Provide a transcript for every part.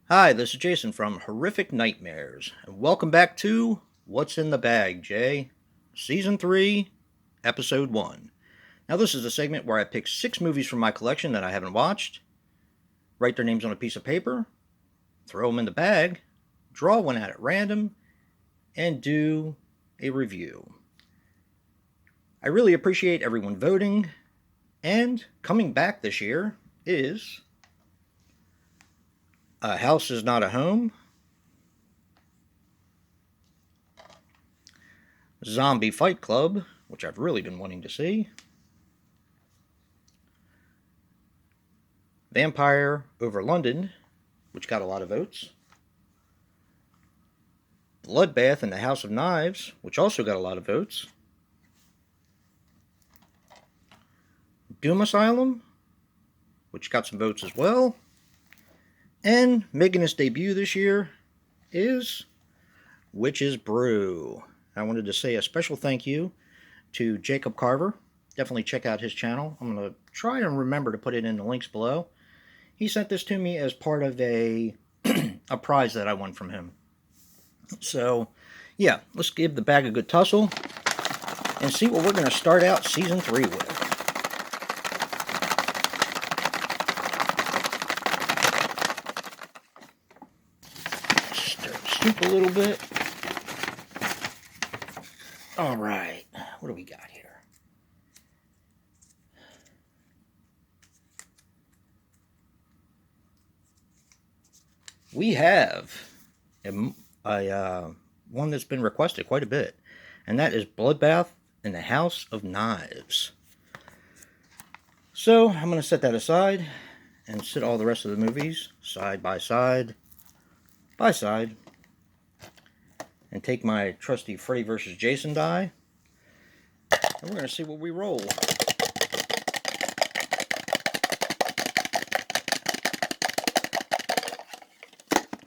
Hi, this is Jason from Horrific Nightmares, and welcome back to What's in the Bag, Jay? Season 3, Episode 1. Now, this is a segment where I pick 6 movies from my collection that I haven't watched, write their names on a piece of paper, throw them in the bag, draw one out at random, and do a review. I really appreciate everyone voting, and coming back this year is A House is Not a Home, Zombie Fight Club, which I've really been wanting to see, Vampire over London, which got a lot of votes, Bloodbath in the House of Knives, which also got a lot of votes, Doom Asylum, which got some votes as well, and making its debut this year is Witch's Brew. I wanted to say a special thank you to Jacob Carver. Definitely check out his channel. I'm going to try and remember to put it in the links below. He sent this to me as part of a prize that I won from him. So, yeah, let's give the bag a good tussle and see what we're going to start out Season 3 with. Stir the soup a little bit. All right, what do we got here? We have a one that's been requested quite a bit, and that is Bloodbath in the House of Knives. So I'm going to set that aside and sit all the rest of the movies side by side, and take my trusty Freddy vs. Jason die, and we're going to see what we roll.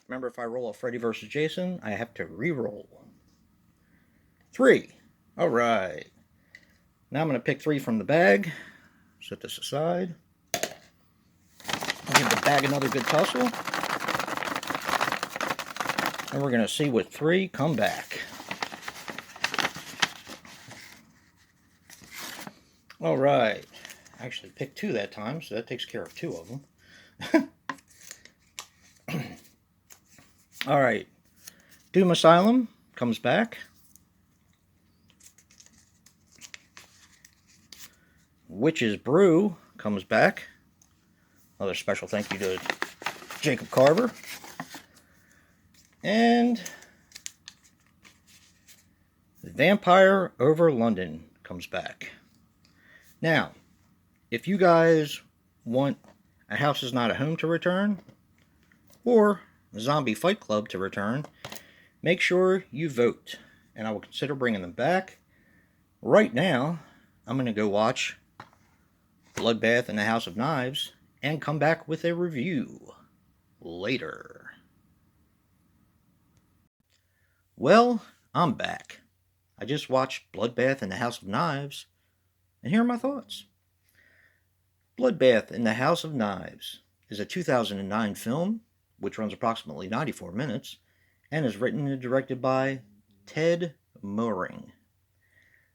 Remember, if I roll a Freddy vs. Jason, I have to re-roll. 3. All right. Now I'm going to pick 3 from the bag. Set this aside. I'll give the bag another good tussle. And we're going to see what 3 come back. All right. I actually picked 2 that time, so that takes care of 2 of them. All right. Doom Asylum comes back. Witch's Brew comes back. Another special thank you to Jacob Carver. And Vampire over London comes back. Now, if you guys want A House is Not a Home to return, or Zombie Fight Club to return, make sure you vote, and I will consider bringing them back. Right now, I'm going to go watch Bloodbath in the House of Knives and come back with a review later. Well, I'm back. I just watched Bloodbath in the House of Knives, and here are my thoughts. Bloodbath in the House of Knives is a 2009 film, which runs approximately 94 minutes, and is written and directed by Ted Moehring.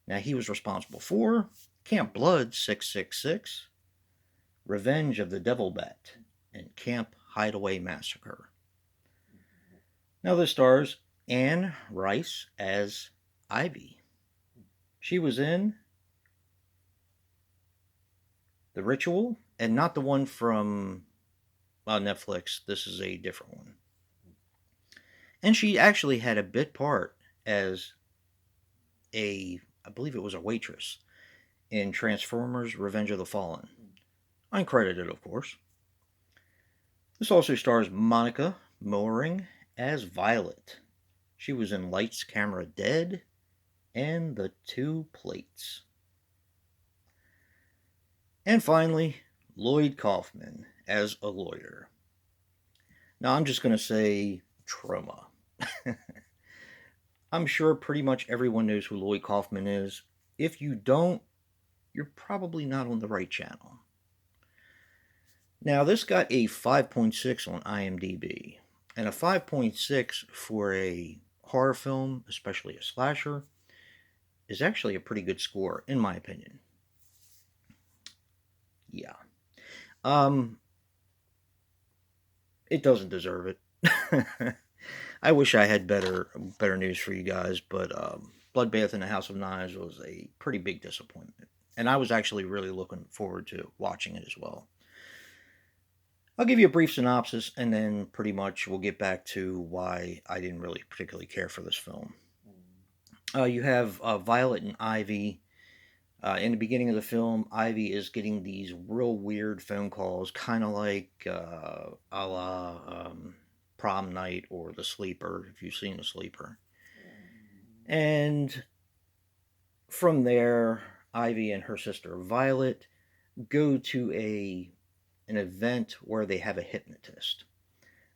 Now, he was responsible for Camp Blood 666, Revenge of the Devil Bat, and Camp Hideaway Massacre. Now, this stars Anne Rice as Ivy. She was in The Ritual, and not the one from Netflix. This is a different one. And she actually had a bit part as I believe it was a waitress in Transformers Revenge of the Fallen. Uncredited, of course. This also stars Monica Moehring as Violet. She was in Lights, Camera, Dead, and The Two Plates. And finally, Lloyd Kaufman as a lawyer. Now, I'm just going to say Troma. I'm sure pretty much everyone knows who Lloyd Kaufman is. If you don't, you're probably not on the right channel. Now, this got a 5.6 on IMDb. And a 5.6 for a horror film, especially a slasher, is actually a pretty good score, in my opinion. Yeah. Um, it doesn't deserve it. I wish I had better news for you guys, but Bloodbath in the House of Knives was a pretty big disappointment, and I was actually really looking forward to watching it as well. I'll give you a brief synopsis, and then pretty much we'll get back to why I didn't really particularly care for this film. You have Violet and Ivy. In the beginning of the film, Ivy is getting these real weird phone calls, kind of like a la Prom Night or The Sleeper, if you've seen The Sleeper. And from there, Ivy and her sister Violet go to an event where they have a hypnotist.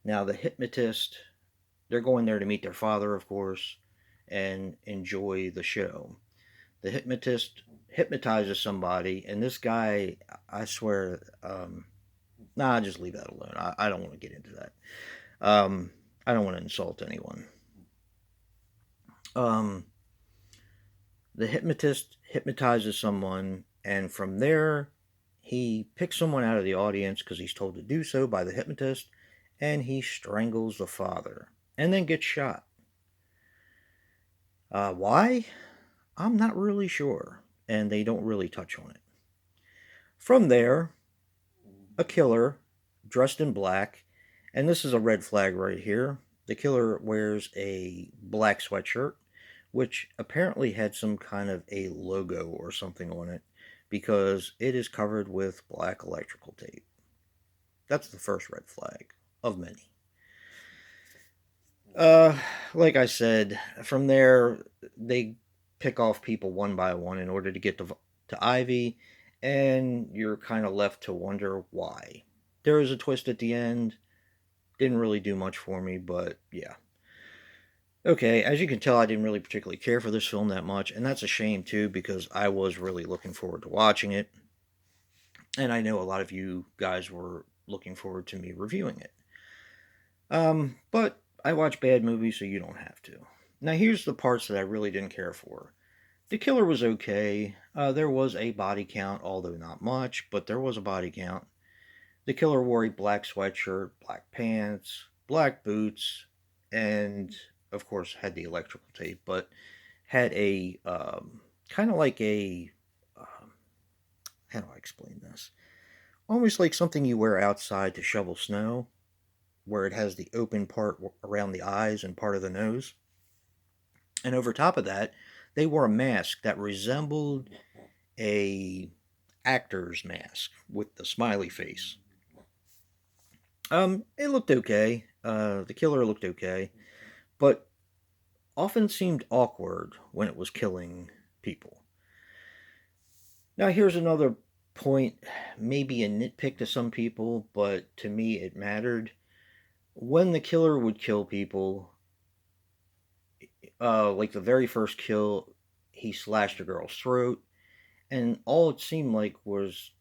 Now, the hypnotist, they're going there to meet their father, of course, and enjoy the show. The hypnotist hypnotizes somebody, and this guy, I swear, nah, just leave that alone. I don't want to get into that. I don't want to insult anyone. Um, the hypnotist hypnotizes someone, and from there, he picks someone out of the audience because he's told to do so by the hypnotist, and he strangles the father and then gets shot. Why? I'm not really sure, and they don't really touch on it. From there, a killer dressed in black, and this is a red flag right here. The killer wears a black sweatshirt, which apparently had some kind of a logo or something on it because it is covered with black electrical tape. That's the first red flag of many. Uh, like I said, from there they pick off people one by one in order to get to Ivy, and you're kind of left to wonder why. There is a twist at the end. Didn't really do much for me, but yeah. Okay, as you can tell, I didn't really particularly care for this film that much, and that's a shame too because I was really looking forward to watching it, and I know a lot of you guys were looking forward to me reviewing it. But I watch bad movies, so you don't have to. Now, here's the parts that I really didn't care for. The killer was okay. There was a body count, although not much, but there was a body count. The killer wore a black sweatshirt, black pants, black boots, and of course had the electrical tape, but had a kind of like a how do I explain this? Almost like something you wear outside to shovel snow, where it has the open part around the eyes and part of the nose. And over top of that, they wore a mask that resembled a actor's mask with the smiley face. It looked okay. The killer looked okay, but often seemed awkward when it was killing people. Now, here's another point, maybe a nitpick to some people, but to me it mattered. When the killer would kill people, like the very first kill, he slashed a girl's throat, and all it seemed like was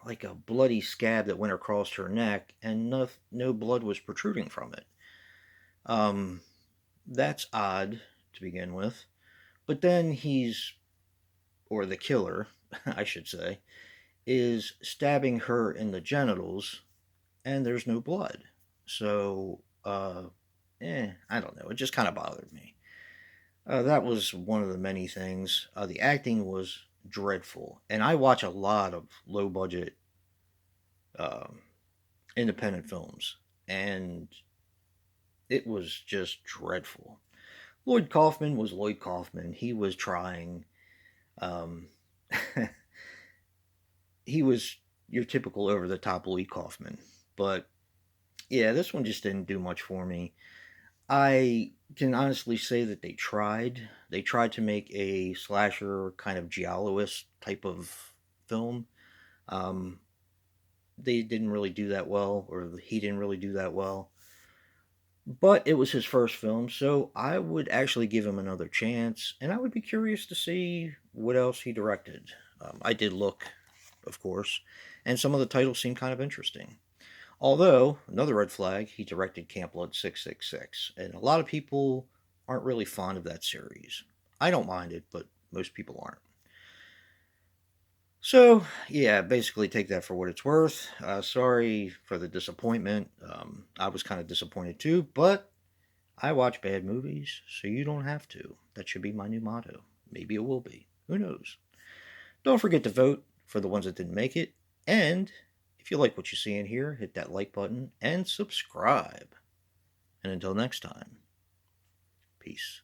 like a bloody scab that went across her neck, and no blood was protruding from it. Um, that's odd to begin with. But then or the killer, I should say, is stabbing her in the genitals, and there's no blood. So, I don't know. It just kind of bothered me. That was one of the many things. The acting was dreadful, and I watch a lot of low budget um, independent films, and it was just dreadful. Lloyd Kaufman was Lloyd Kaufman. He was trying. Um, he was your typical over the top Lloyd Kaufman, but yeah, this one just didn't do much for me. I can honestly say that they tried. They tried to make a slasher kind of gialloist type of film. Um, they didn't really do that well, or he didn't really do that well. But it was his first film, so I would actually give him another chance, and I would be curious to see what else he directed. I did look, of course, and some of the titles seemed kind of interesting. Although, another red flag, he directed Camp Blood 666, and a lot of people aren't really fond of that series. I don't mind it, but most people aren't. So, yeah, basically take that for what it's worth. Sorry for the disappointment. I was kind of disappointed too, but I watch bad movies, so you don't have to. That should be my new motto. Maybe it will be. Who knows? Don't forget to vote for the ones that didn't make it. And if you like what you see in here, hit that like button and subscribe. And until next time, peace.